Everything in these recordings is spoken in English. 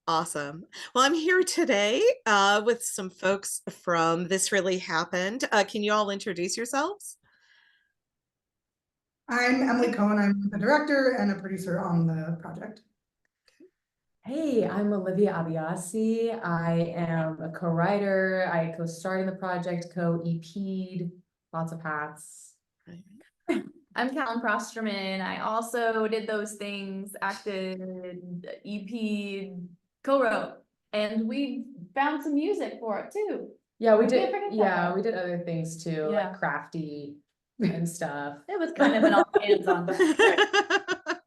Awesome. Well, I'm here today with some folks from This Really Happened. Can you all introduce yourselves? I'm Emily Cohn. I'm the director and a producer on the project. Hey, I'm Olivia AbiAssi. I am a co-writer. I co-starred in the project, co-EP'd, lots of hats. I'm Kallen Prosterman. I also did those things, acted, EP'd, co-wrote, and we found some music for it too. Yeah, we Can't did. forget that Yeah, part. we did other things too, Yeah. like crafty and stuff. It was kind of an all hands on deck.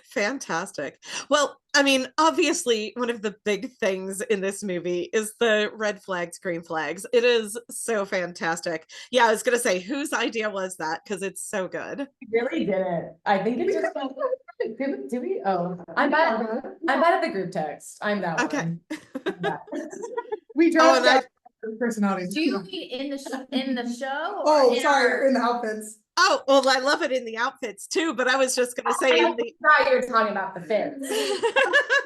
Fantastic. Well, I mean, obviously, one of the big things in this movie is the red flags, green flags. It is so fantastic. Yeah, I was going to say, whose idea was that? Because it's so good. We really didn't. I think it just did we? Oh, I'm bad at the group text. I'm that Okay. one. We Oh, dropped and personalities. Do you mean in the show? Or Oh, in sorry, in the outfits. oh, well, I love it in the outfits too, but I was just going to say in the. thought you were talking about the fits.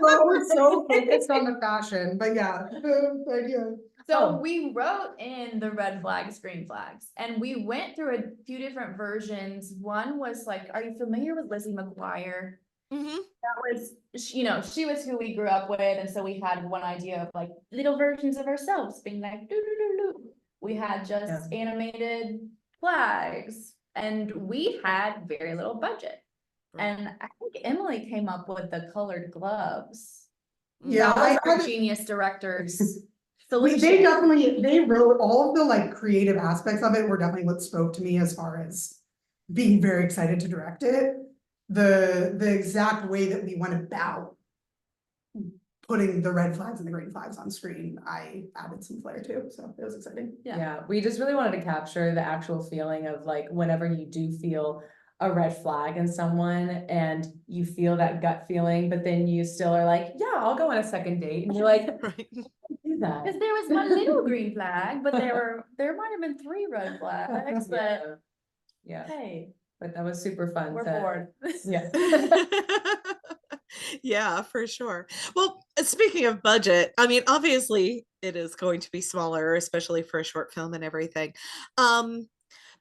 Well, we're so focused on the fashion, but yeah, the idea. So we wrote in the red flags, green flags, and we went through a few different versions. One was like, are you familiar with Lizzie McGuire? Mhm. That was, she was who we grew up with, and so we had one idea of like little versions of ourselves being like doo doo doo doo. We had just animated flags, and we had very little budget. And I think Emily came up with the colored gloves. Yeah, That was our genius director's solution. they wrote all of the like creative aspects of it were definitely what spoke to me as far as being very excited to direct it. The exact way that we went about putting the red flags and the green flags on screen, I added some flair too, so it was exciting. Yeah, we just really wanted to capture the actual feeling of like whenever you do feel a red flag in someone and you feel that gut feeling, but then you still are like, yeah, I'll go on a second date. And you're like, Right. do that. Because there was one little green flag, but there might have been 3 red flags, but Yeah, hey, but that was super fun. we're bored. Yeah. Yeah, for sure. Well, speaking of budget, I mean, obviously it is going to be smaller, especially for a short film and everything. Um,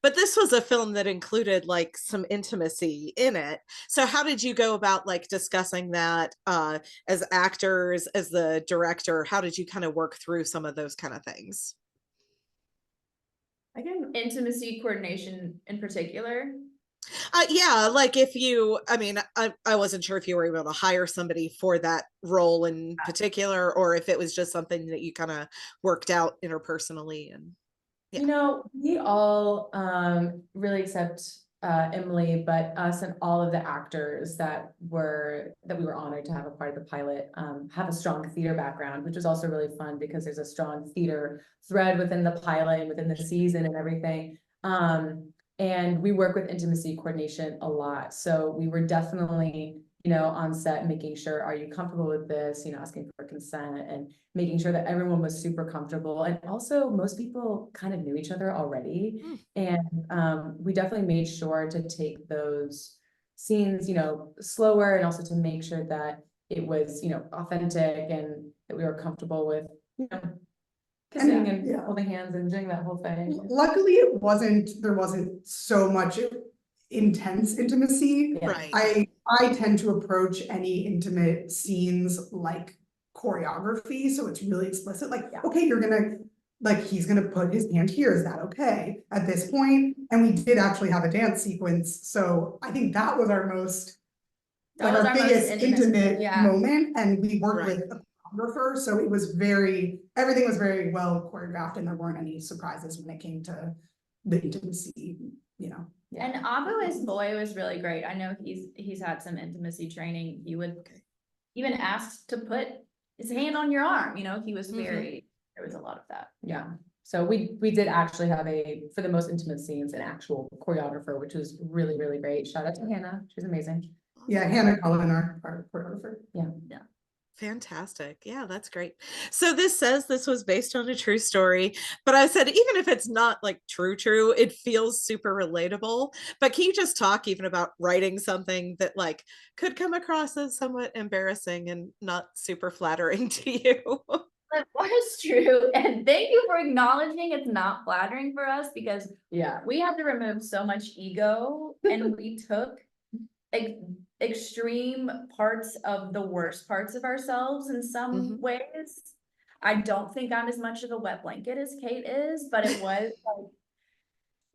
but this was a film that included like some intimacy in it. So how did you go about like discussing that as actors, as the director? How did you kind of work through some of those kind of things? Again, intimacy coordination in particular. Yeah, like if you, I mean, I wasn't sure if you were able to hire somebody for that role in particular, or if it was just something that you kind of worked out interpersonally. And yeah. We all really accept Emily, but us and all of the actors that we were honored to have a part of the pilot have a strong theater background, which was also really fun because there's a strong theater thread within the pilot and within the season and everything. And we work with intimacy coordination a lot. So we were definitely, on set, making sure, are you comfortable with this? Asking for consent and making sure that everyone was super comfortable. And also most people kind of knew each other already. And we definitely made sure to take those scenes, slower, and also to make sure that it was, authentic and that we were comfortable with, kissing and holding hands and doing that whole thing. Luckily, there wasn't so much intense intimacy. Right. I tend to approach any intimate scenes like choreography, so it's really explicit. Like, okay, he's gonna put his hand here. Is that okay at this point? And we did actually have a dance sequence, so I think that was our biggest intimate moment, and we worked with a choreographer, so everything was very well choreographed, and there weren't any surprises when it came to the intimacy, And Abu's boy was really great. I know he's had some intimacy training. He would even ask to put his hand on your arm. He was there was a lot of that. Yeah. So we did actually have for the most intimate scenes, an actual choreographer, which was really, really great. Shout out to Hannah. She's amazing. Yeah, Hannah Cullen, our choreographer. Yeah. Fantastic. Yeah, that's great. So this says this was based on a true story, but I said even if it's not like true, it feels super relatable. But can you just talk even about writing something that like could come across as somewhat embarrassing and not super flattering to you? That was true. And thank you for acknowledging it's not flattering for us, because Yeah. we had to remove so much ego and we took extreme parts of the worst parts of ourselves in some Mhm. ways. I don't think I'm as much of a wet blanket as Kate is, but it was like,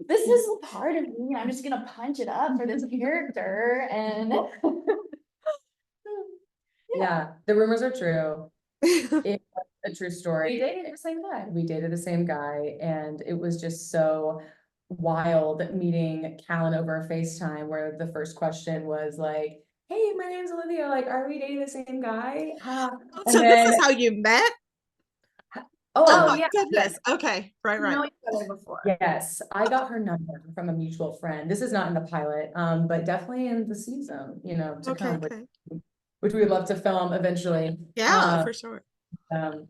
this is a part of me. I'm just gonna punch it up for this character and Yeah, the rumors are true. It was a true we story. dated the same guy. We dated the same guy, and it was just so wild meeting Callan over FaceTime, where the first question was like, "Hey, my name's Olivia. Like, are we dating the same guy?" So And this then, is how you met? Oh oh, my yeah. goodness. Okay. Right, We know right. each other before. yes, I got her number from a mutual friend. This is not in the pilot, but definitely in the season, to Okay, come, okay. which we would love to film eventually. Yeah, for sure.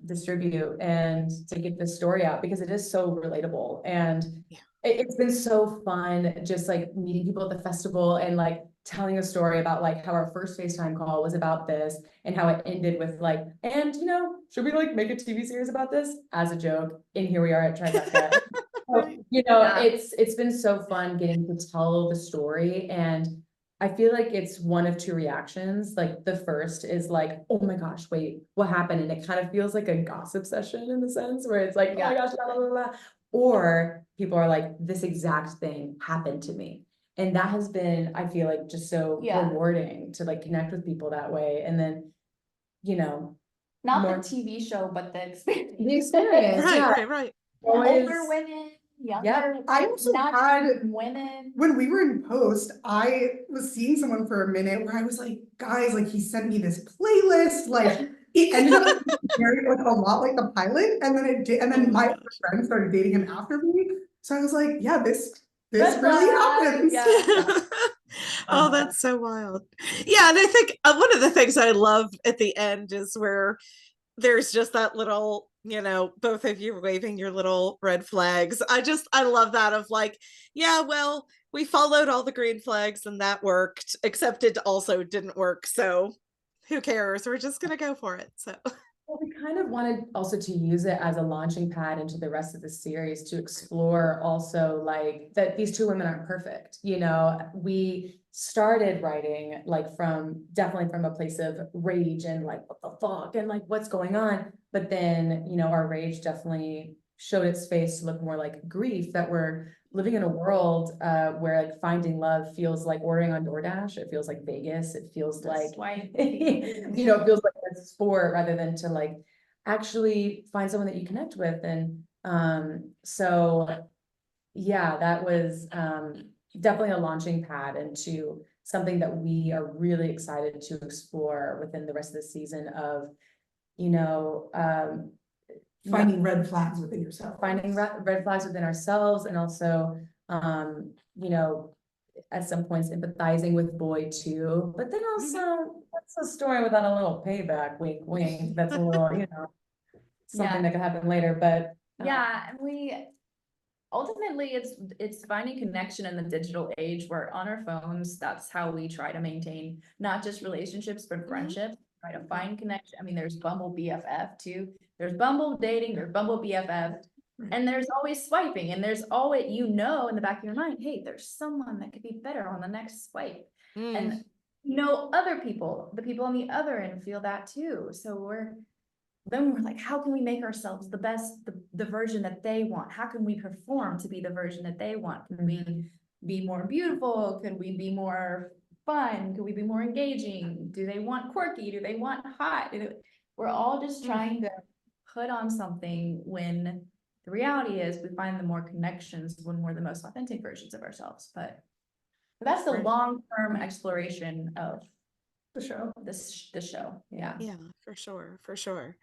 Distribute and to get this story out, because it is so relatable, and Yeah. it's been so fun just like meeting people at the festival and like telling a story about like how our first FaceTime call was about this and how it ended with like, and should we like make a TV series about this as a joke, and here we are at Tribeca. Right. Yeah. It's been so fun getting to tell the story, and I feel like it's one of two reactions. Like the first is like, oh my gosh, wait, what happened? And it kind of feels like a gossip session in the sense where it's like, oh my gosh, blah, blah, blah, blah. Or people are like, this exact thing happened to me. And that has been, I feel like, just so Yeah. rewarding to like connect with people that way. And then, Not more- the TV show, but the experience. the experience, Right, yeah. right, right. Always, Older women, younger, Yeah. I also not had- women. When we were in post, I was seeing someone for a minute where I was like, guys, like he sent me this playlist, like it ended up very like a lot like the pilot, and then it did, and Oh then my my gosh. friend started dating him after me. So I was like, yeah, this Red really flag, happens. yeah. Oh, that's so wild. Yeah, and I think one of the things I love at the end is where there's just that little, both of you waving your little red flags. I love that of like, yeah, well, we followed all the green flags and that worked, except it also didn't work. So who cares? We're just gonna go for it. So well, we kind of wanted also to use it as a launching pad into the rest of the series to explore also like that these two women aren't perfect. We started writing like definitely from a place of rage and like, what the fuck and like what's going on. But then, our rage definitely showed its face to look more like grief, that we're living in a world where like finding love feels like ordering on DoorDash. It feels like Vegas. It feels like, it feels like a sport rather than to like actually find someone that you connect with. And so yeah, that was definitely a launching pad into something that we are really excited to explore within the rest of the season of, Finding red flags within yourself. finding red flags within ourselves, and also, at some points empathizing with Boy too, but then also that's a story without a little payback, wink, wink. That's a little, something that could happen later, but. Yeah, and we ultimately it's finding connection in the digital age. Where on our phones, that's how we try to maintain not just relationships but friendships. Try to find connection. I mean, there's Bumble BFF too. There's Bumble dating, there's Bumble BFF, and there's always swiping, and there's always, in the back of your mind, hey, there's someone that could be better on the next swipe. And other people, the people on the other end feel that too. So we're like, how can we make ourselves the best, the version that they want? How can we perform to be the version that they want? Can we be more beautiful? Could we be more fun? Could we be more engaging? Do they want quirky? Do they want hot? We're all just trying to put on something, when the reality is we find the more connections when we're the most authentic versions of ourselves. But that's the Right. long-term exploration of the show. the show. Yeah. Yeah, for sure, for sure.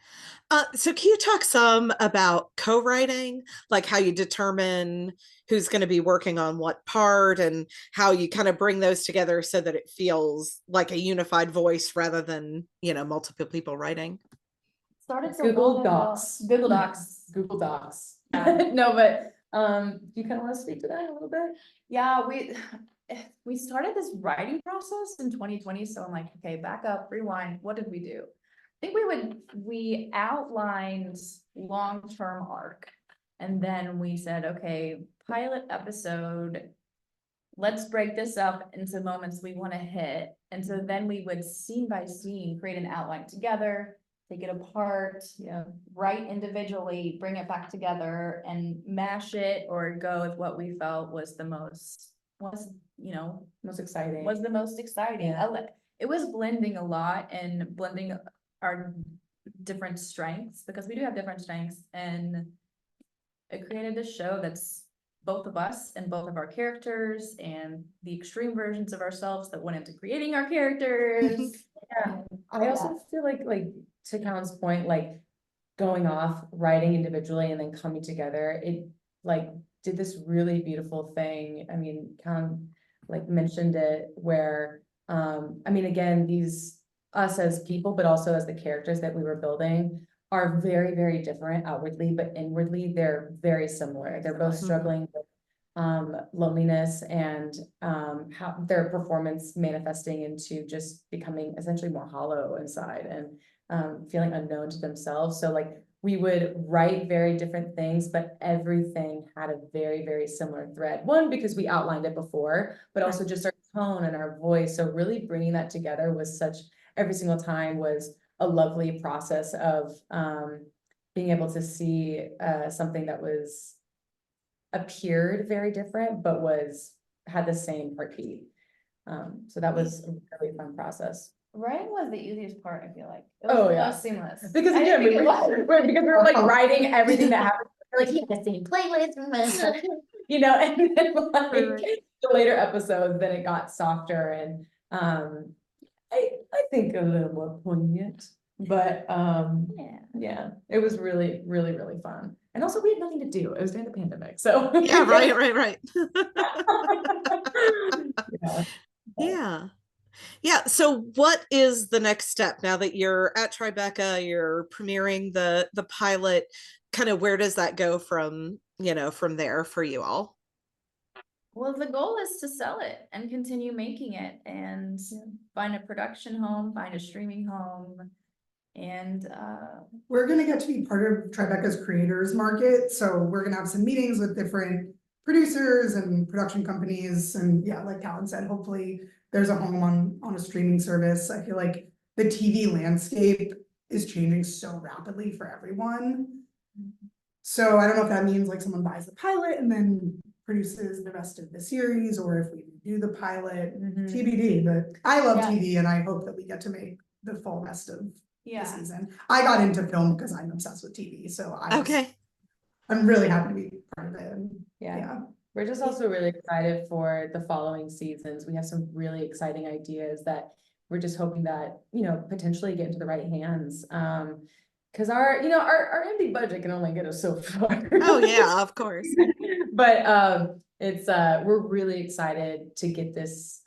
So can you talk some about co-writing, like how you determine who's going to be working on what part and how you kind of bring those together so that it feels like a unified voice rather than, multiple people writing? Started so Google long ago. Docs. Google Docs. Google Docs. Yeah. No, but you kind of want to speak to that a little bit? Yeah, we started this writing process in 2020. So I'm like, okay, back up, rewind. What did we do? I think we outlined long-term arc. And then we said, okay, pilot episode, let's break this up into moments we want to hit. And so then we would scene by scene, create an outline together, take it apart, write individually, bring it back together and mash it or go with what we felt was the most exciting. Was the most exciting. Yeah. It was blending a lot and blending our different strengths because we do have different strengths, and it created a show that's both of us and both of our characters and the extreme versions of ourselves that went into creating our characters. Yeah. I also feel like to Callen's point, like going off, writing individually and then coming together, it like did this really beautiful thing. I mean, Callen like mentioned it where, again, us as people, but also as the characters that we were building are very, very different outwardly, but inwardly they're very similar. They're both struggling with loneliness and how their performance manifesting into just becoming essentially more hollow inside and feeling unknown to themselves. So like we would write very different things, but everything had a very, very similar thread. One, because we outlined it before, but also just our tone and our voice. So really bringing that together was every single time was a lovely process of being able to see something that appeared very different, but had the same heartbeat. So that was a really fun process. Writing was the easiest part, I feel like. It Oh, was the yeah. most seamless. Because I again, didn't think it was. because we were like writing everything that happened. We're like, yeah, the same playlist, and then like the later episodes, then it got softer and I think a little more poignant. But yeah, it was really, really, really fun. And also we had nothing to do. It was during the pandemic. So Yeah, right. Yeah. Yeah. So what is the next step now that you're at Tribeca, you're premiering the pilot, kind of where does that go from there for you all? Well, the goal is to sell it and continue making it and find a production home, find a streaming home. And we're gonna get to be part of Tribeca's creators market. So we're gonna have some meetings with different producers and production companies. And yeah, like Callen said, hopefully there's a home on a streaming service. I feel like the TV landscape is changing so rapidly for everyone. So I don't know if that means like someone buys the pilot and then produces the rest of the series, or if we do the pilot, TBD. But I love TV and I hope that we get to make the full rest of the season. I got into film because I'm obsessed with TV. So I'm really happy to be part of it. Yeah. We're just also really excited for the following seasons. We have some really exciting ideas that we're just hoping that, potentially get into the right hands. Because our empty budget can only get us so far. Oh yeah, of course. But we're really excited to get this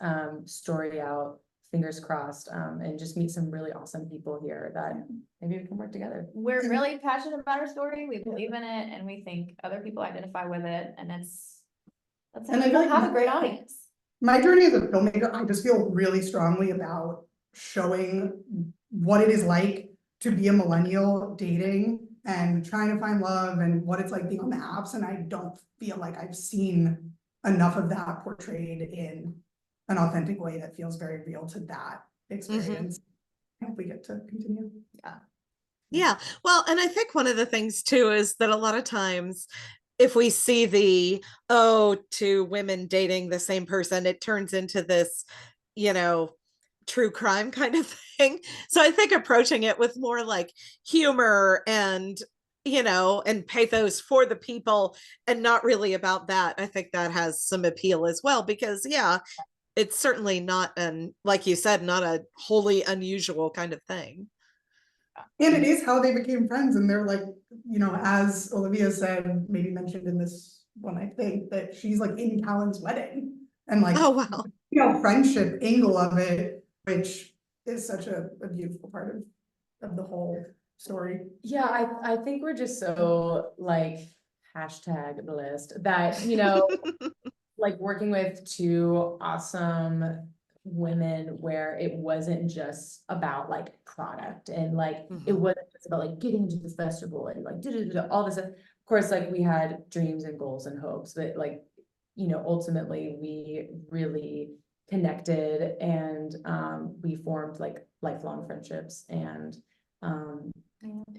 story out, fingers crossed, and just meet some really awesome people here that maybe we can work together. We're really passionate about our story. We believe in it, and we think other people identify with it, and we'll have a great audience. My journey as a filmmaker, I just feel really strongly about showing what it is like to be a millennial dating and trying to find love and what it's like being on the apps. And I don't feel like I've seen enough of that portrayed in an authentic way that feels very real to that experience. I hope we get to continue. Yeah. Well, and I think one of the things too is that a lot of times if we see two women dating the same person, it turns into this, true crime kind of thing. So I think approaching it with more like humor and and pathos for the people and not really about that, I think that has some appeal as well, because it's certainly not like you said, not a wholly unusual kind of thing. And it is how they became friends, and they're like, you know, as Olivia said, maybe mentioned in this one, I think, that she's like in Callan's wedding. And like, Oh, wow. you know, friendship angle of it, which is such a beautiful part of the whole story. Yeah, I think we're just so like hashtag blessed that, you know, like working with two awesome women where it wasn't just about like product and like it Mhm. wasn't just about like getting into this festival and like all this stuff. Of course, like we had dreams and goals and hopes, but like, you know, ultimately we really connected and we formed like lifelong friendships and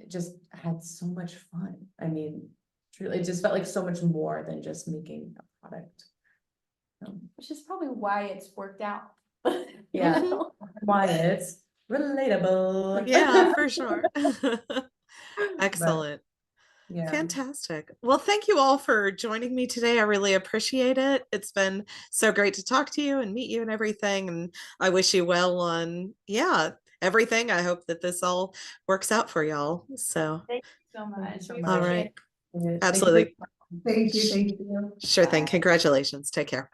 just had so much fun. I mean, truly, it just felt like so much more than just making a product. Which is probably why it's worked out. Yeah, Mhm. why it's relatable. Yeah, for sure. But Excellent. yeah, Fantastic. Well, thank you all for joining me today. I really appreciate it. It's been so great to talk to you and meet you and everything. And I wish you well on, yeah, everything. I hope that this all works out for y'all. So, Thank you so much. so We much. all appreciate right. it. Thank you Absolutely. Thank you. Sure thing. Congratulations. Take care.